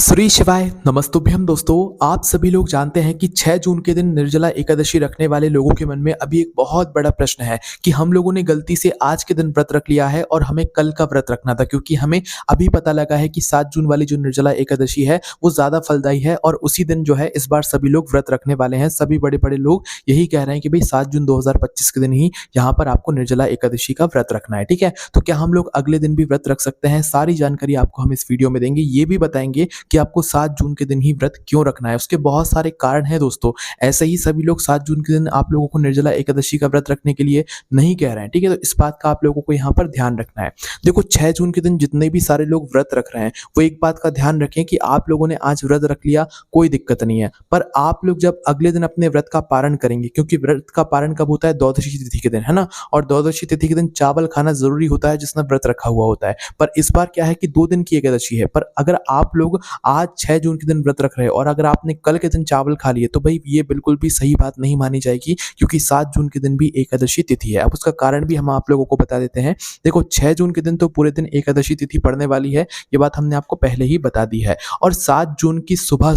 श्री शिवाय नमस्तुभ्यम दोस्तों। आप सभी लोग जानते हैं कि 6 जून के दिन निर्जला एकादशी रखने वाले लोगों के मन में अभी एक बहुत बड़ा प्रश्न है कि हम लोगों ने गलती से आज के दिन व्रत रख लिया है और हमें कल का व्रत रखना था, क्योंकि हमें अभी पता लगा है कि 7 जून वाली जो निर्जला एकादशी है वो ज़्यादा फलदायी है और उसी दिन जो है इस बार सभी लोग व्रत रखने वाले हैं। सभी बड़े-बड़े लोग यही कह रहे हैं कि भाई 7 जून 2025 के दिन ही यहाँ पर आपको निर्जला एकादशी का व्रत रखना है, ठीक है? तो क्या हम लोग अगले दिन भी व्रत रख सकते हैं? सारी जानकारी आपको हम इस वीडियो में देंगे। ये भी बताएँगे कि आपको 7 जून के दिन ही व्रत क्यों रखना है। उसके बहुत सारे कारण हैं दोस्तों। ऐसे ही सभी लोग 7 जून के दिन आप लोगों को निर्जला एकादशी का व्रत रखने के लिए नहीं कह रहे हैं, ठीक है? तो इस बात का आप लोगों को यहाँ पर ध्यान रखना है। देखो, 6 जून के दिन जितने भी सारे लोग व्रत रख रहे हैं, वो एक बात का ध्यान रखें कि आप लोगों ने आज व्रत रख लिया, कोई दिक्कत नहीं है। पर आप लोग जब अगले दिन अपने व्रत का पारण करेंगे, क्योंकि व्रत का पारण कब होता है? द्वादशी तिथि के दिन, है ना? और द्वादशी तिथि के दिन चावल खाना ज़रूरी होता है जिसने व्रत रखा हुआ होता है। पर इस बार क्या है कि 2 दिन की एकादशी है। पर अगर आप लोग आज 6 जून के दिन व्रत रख रहे हो और अगर आपने कल के दिन चावल खा लिए, तो भाई ये बिल्कुल भी सही बात नहीं मानी जाएगी, क्योंकि 7 जून के दिन भी एकादशी तिथि है। अब उसका कारण भी हम आप लोगों को बता देते हैं। देखो, 6 जून के दिन तो पूरे दिन एकादशी तिथि पड़ने वाली है, ये बात हमने आपको पहले ही बता दी है। और 7 जून की सुबह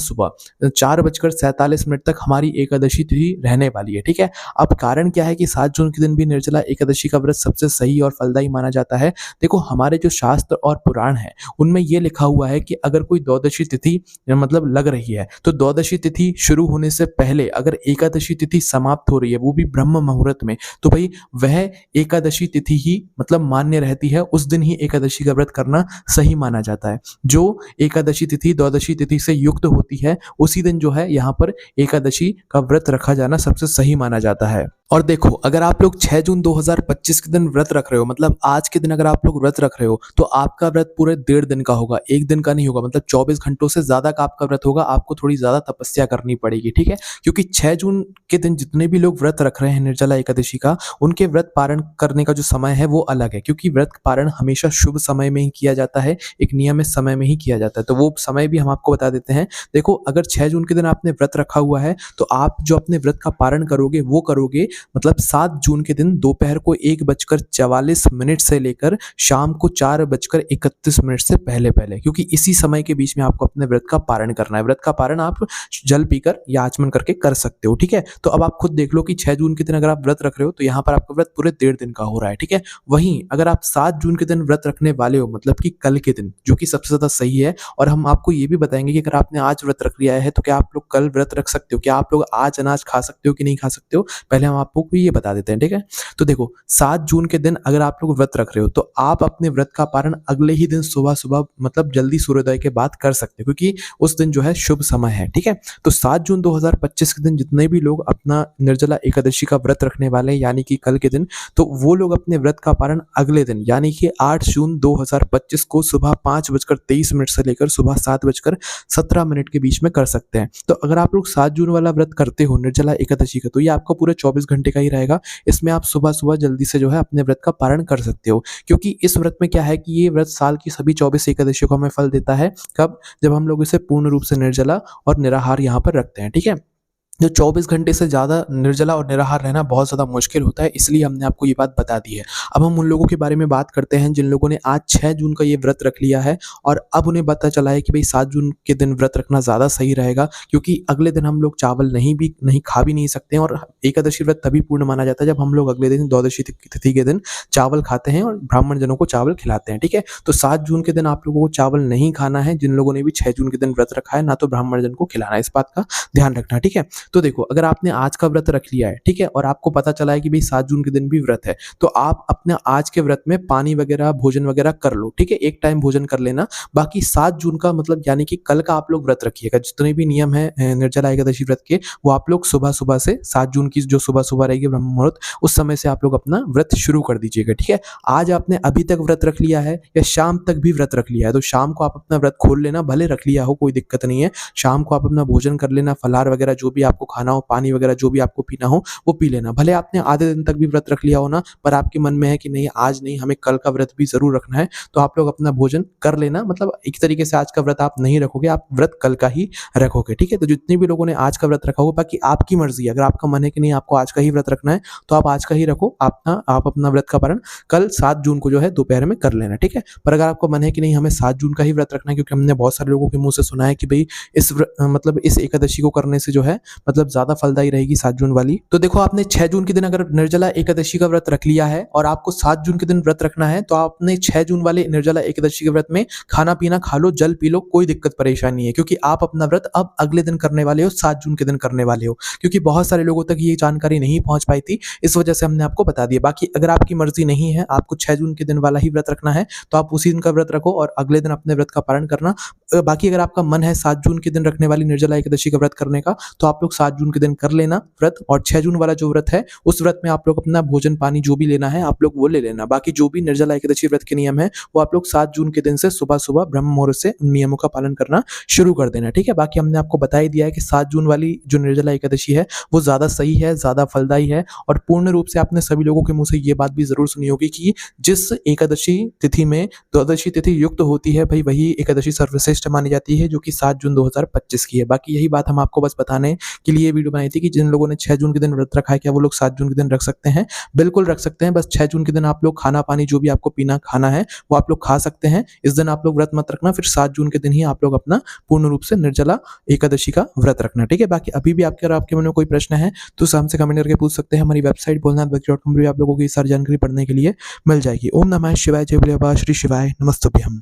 4:47 तक हमारी एकादशी तिथि रहने वाली है, ठीक है? अब कारण क्या है कि 7 जून के दिन भी निर्जला एकादशी का व्रत सबसे सही और फलदायी माना जाता है। देखो, हमारे जो शास्त्र और पुराण हैं, उनमें ये लिखा हुआ है कि अगर कोई द्वादशी तिथि मतलब लग रही है, तो द्वादशी तिथि शुरू होने से पहले अगर एकादशी तिथि समाप्त हो रही है, वो भी ब्रह्म मुहूर्त में, तो भाई वह एकादशी तिथि ही मतलब मान्य रहती है। उस दिन ही एकादशी का व्रत करना सही माना जाता है। जो एकादशी तिथि द्वादशी तिथि से युक्त होती है, उसी दिन जो है यहाँ पर एकादशी का व्रत रखा जाना सबसे सही माना जाता है। और देखो, अगर आप लोग 6 जून 2025 के दिन व्रत रख रहे हो, मतलब आज के दिन अगर आप लोग व्रत रख रहे हो, तो आपका व्रत पूरे 1.5 दिन का होगा, 1 दिन का नहीं होगा। मतलब 24 घंटों से ज़्यादा का आपका व्रत होगा। आपको थोड़ी ज़्यादा तपस्या करनी पड़ेगी, ठीक है? क्योंकि 6 जून के दिन जितने भी लोग व्रत रख रहे हैं निर्जला एकादशी का, उनके व्रत पारण करने का जो समय है वो अलग है, क्योंकि व्रत पारण हमेशा शुभ समय में ही किया जाता है, एक नियमित समय में ही किया जाता है। तो वो समय भी हम आपको बता देते हैं। देखो, अगर 6 जून के दिन आपने व्रत रखा हुआ है, तो आप जो अपने व्रत का पारण करोगे वो करोगे मतलब 7 जून के दिन दोपहर को 1:44 से लेकर शाम को 4:31 से पहले-पहले, क्योंकि इसी समय के बीच में आपको अपने व्रत का पारण करना है। व्रत का पारण आप जल पीकर या आचमन करके कर सकते हो, ठीक है? तो अब आप खुद देख लो कि 6 जून के दिन अगर आप व्रत रख रहे हो, तो यहाँ पर आपका व्रत पूरे 1.5 दिन का हो रहा है, ठीक है? वहीं अगर आप 7 जून के दिन व्रत रखने वाले हो, मतलब कि कल के दिन, जो कि सबसे ज़्यादा सही है, और हम आपको ये भी बताएँगे कि अगर आपने आज व्रत रख लिया है, तो क्या आप लोग कल व्रत रख सकते हो? क्या आप लोग आज अनाज खा सकते हो कि नहीं खा सकते हो? पहले हम आपको ये बता देते हैं, ठीक है? तो देखो, 7 जून के दिन अगर आप लोग व्रत रख रहे हो, तो आप अपने व्रत का पारण अगले ही दिन सुबह-सुबह मतलब जल्दी सूर्योदय के बाद कर सकते हो, क्योंकि उस दिन जो है शुभ समय है, ठीक है? तो 7 जून 2025 के दिन जितने भी लोग अपना निर्जला एकादशी का व्रत रखने वाले हैं, यानी कि कल के दिन, तो वो लोग अपने व्रत का पारण अगले दिन यानी कि 8 जून 2025 को सुबह 5:23 से लेकर सुबह 7:17 के बीच में कर सकते हैं। तो अगर आप लोग 7 जून वाला व्रत करते हो निर्जला एकादशी का, तो ये आपका पूरे 24 घंटे का ही रहेगा। इसमें आप सुबह-सुबह जल्दी से जो है अपने व्रत का पारण कर सकते हो, क्योंकि इस व्रत में क्या है कि ये व्रत साल की सभी 24 एकादशियों को हमें फल देता है। कब? जब हम लोग इसे पूर्ण रूप से निर्जला और निराहार यहाँ पर रखते हैं, ठीक है? जो 24 घंटे से ज़्यादा निर्जला और निराहार रहना बहुत ज़्यादा मुश्किल होता है, इसलिए हमने आपको ये बात बता दी है। अब हम उन लोगों के बारे में बात करते हैं जिन लोगों ने आज 6 जून का ये व्रत रख लिया है और अब उन्हें पता चला है कि भई 7 जून के दिन व्रत रखना ज़्यादा सही रहेगा, क्योंकि अगले दिन हम लोग चावल नहीं खा भी नहीं सकते हैं। और एकादशी व्रत तभी पूर्ण माना जाता है जब हम लोग अगले दिन द्वादशी तिथि के दिन चावल खाते हैं और ब्राह्मण जनों को चावल खिलाते हैं, ठीक है? तो 7 जून के दिन आप लोगों को चावल नहीं खाना है, जिन लोगों ने भी 6 जून के दिन व्रत रखा है, ना तो ब्राह्मण जन को खिलाना है। इस बात का ध्यान रखना, ठीक है? तो देखो, अगर आपने आज का व्रत रख लिया है, ठीक है? और आपको पता चला है कि भाई 7 जून के दिन भी व्रत है, तो आप अपने आज के व्रत में पानी वगैरह, भोजन वगैरह कर लो, ठीक है? एक टाइम भोजन कर लेना। बाकी 7 जून का मतलब यानी कि कल का आप लोग व्रत रखिएगा। जितने भी नियम है निर्जला एकादशी व्रत के, वो आप लोग सुबह-सुबह से 7 जून की जो सुबह-सुबह रहेगी ब्रह्म मुहूर्त, उस समय से आप लोग अपना व्रत शुरू कर दीजिएगा, ठीक है? आज आपने अभी तक व्रत रख लिया है या शाम तक भी व्रत रख लिया है, तो शाम को आप अपना व्रत खोल लेना। भले रख लिया हो, कोई दिक्कत नहीं है। शाम को आप अपना भोजन कर लेना, फलाहार वगैरह जो भी आपको खाना हो, पानी वगैरह जो भी आपको पीना हो, वो पी लेना। भले आपने आधे दिन तक भी व्रत रख लिया हो ना, पर आपके मन में है कि नहीं आज नहीं, हमें कल का व्रत भी ज़रूर रखना है, तो आप लोग अपना भोजन कर लेना। मतलब एक तरीके से आज का व्रत आप नहीं रखोगे, आप व्रत कल का ही रखोगे, ठीक है? तो जितने भी लोगों ने आज का व्रत रखा होगा, बाकी आपकी मर्ज़ी है, अगर आपका मन है कि नहीं आपको आज का ही व्रत रखना है, तो आप आज का ही रखो। आप अपना व्रत का पारण कल 7 जून को जो है दोपहर में कर लेना, ठीक है? पर अगर आपको मन है कि नहीं हमें 7 जून का ही व्रत रखना है, क्योंकि हमने बहुत सारे लोगों के मुँह से सुना है कि भई मतलब इस एकादशी को करने से जो है मतलब ज़्यादा फलदायी रहेगी 7 जून वाली। तो देखो आपने 6 जून के दिन अगर निर्जला एकादशी का व्रत रख लिया है और आपको 7 जून के दिन व्रत रखना है, तो आपने 6 जून वाले निर्जला एकादशी के व्रत में खाना-पीना खा लो, जल पी लो, कोई दिक्कत परेशानी नहीं है, क्योंकि आप अपना व्रत अब अगले दिन करने वाले हो, 7 जून के दिन करने वाले हो। क्योंकि बहुत सारे लोगों तक ये जानकारी नहीं पहुँच पाई थी, इस वजह से हमने आपको बता दिया। बाकी अगर आपकी मर्ज़ी नहीं है, आपको 6 जून के दिन वाला ही व्रत रखना है, तो आप उसी दिन का व्रत रखो और अगले दिन अपने व्रत का पारण करना। बाकी अगर आपका मन है 7 जून के दिन रखने वाली निर्जला एकादशी का व्रत करने का, तो आप लोग 7 जून के दिन कर लेना व्रत, और 6 जून वाला जो व्रत है, उस व्रत में आप लोग अपना भोजन-पानी जो भी लेना है, आप लोग वो ले लेना। बाकी जो भी निर्जला एकादशी व्रत के नियम हैं, वो आप लोग 7 जून के दिन से सुबह-सुबह ब्रह्म मुहूर्त से उन नियमों का पालन करना शुरू कर देना, ठीक है? बाकी हमने आपको बता ही दिया है कि 7 जून वाली जो निर्जला एकादशी है, वो ज़्यादा सही है, ज़्यादा फलदायी है, और पूर्ण रूप से आपने सभी लोगों के मुँह से ये बात भी ज़रूर सुनी होगी कि जिस एकादशी तिथि में द्वादशी तिथि युक्त होती है, भई वही एकादशी सर्वश्रेष्ठ मानी जाती है, जो कि 7 जून 2025 की है। बाकी यही बात हम आपको बस बताने के लिए वीडियो बनाई थी कि जिन लोगों ने 6 जून के दिन व्रत रखा है, क्या वो लोग 7 जून के दिन रख सकते हैं? बिल्कुल रख सकते हैं, बस 6 जून के दिन आप लोग खाना-पानी जो भी आपको पीना खाना है, वो आप लोग खा सकते हैं। इस दिन आप लोग व्रत मत रखना, फिर 7 जून के दिन ही आप लोग अपना पूर्ण रूप से निर्जला एकादशी का व्रत रखना, ठीक है? बाकी अभी भी आपके मन में कोई प्रश्न है, तो उसे हमसे कमेंट करके पूछ सकते हैं। हमारी वेबसाइट भोलेनाथभक्ति.com पे भी आप लोगों को ये सारी जानकारी पढ़ने के लिए मिल जाएगी। ओम नमः शिवाय, जय भोले बाबा, श्री शिवाय, नमस्तुभ्यम।